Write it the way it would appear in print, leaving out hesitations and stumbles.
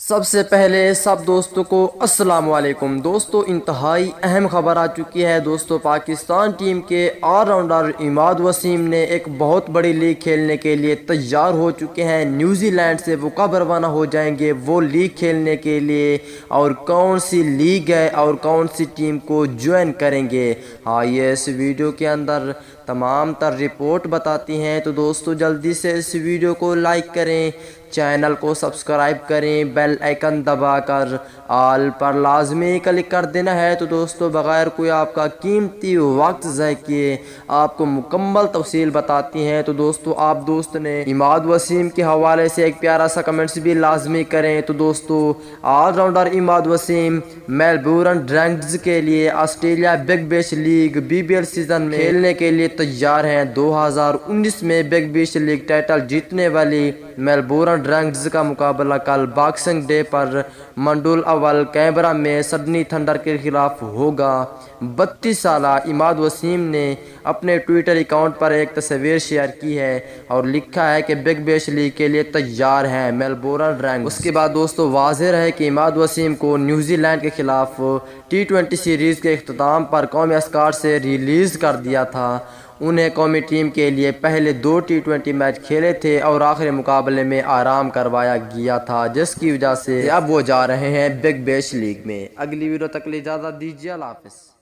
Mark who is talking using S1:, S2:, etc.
S1: सबसे पहले सब दोस्तों को अस्सलाम वालेकुम। दोस्तों इंतहाई अहम खबर आ चुकी है। दोस्तों पाकिस्तान टीम के ऑलराउंडर इमाद वसीम ने एक बहुत बड़ी लीग खेलने के लिए तैयार हो चुके हैं। न्यूजीलैंड से वो कब रवाना हो जाएंगे वो लीग खेलने के लिए, और कौन सी लीग है और कौन सी टीम को ज्वाइन करेंगे, हाँ ये इस वीडियो के अंदर तमाम तर रिपोर्ट बताती हैं। तो दोस्तों जल्दी से इस वीडियो को लाइक करें, चैनल को सब्सक्राइब करें, बेल आइकन दबाकर ऑल पर लाजमी क्लिक कर देना है। तो दोस्तों बग़ैर कोई आपका कीमती वक्त ज़ाय किए आपको मुकम्मल तफसील बताती हैं। तो दोस्तों आप दोस्त ने इमाद वसीम के हवाले से एक प्यारा सा कमेंट्स भी लाजमी करें। तो दोस्तों allrounder Imad Wasim Melbourne Dragons के लिए Australia Big Bash League BBL season में खेलने के लिए तैयार हैं। 2019 में बिग बैश लीग टाइटल जीतने वाली मेलबोर्न ड्रैगन्स का मुकाबला कल बॉक्सिंग डे पर मंडूल अव्वल कैनबरा में सिडनी थंडर के खिलाफ होगा। 32 साला इमाद वसीम ने अपने ट्विटर अकाउंट पर एक तस्वीर शेयर की है और लिखा है कि बिग बैश लीग के लिए तैयार हैं मेलबोर्न ड्रैगन्स। उसके बाद दोस्तों वाज़ेह है कि इमाद वसीम को न्यूजीलैंड के खिलाफ T20 सीरीज़ के इख्तिताम पर कौमी स्क्वाड से रिलीज़ कर दिया था। उन्हें कौमी टीम के लिए पहले 2 T20 मैच खेले थे और आखिरी मुकाबले में आराम करवाया गया था, जिसकी वजह से अब वो जा रहे हैं बिग बैश लीग में। अगली वीडियो तक के लिए इजाज़त दीजिए। अल्लाह हाफ़िज़।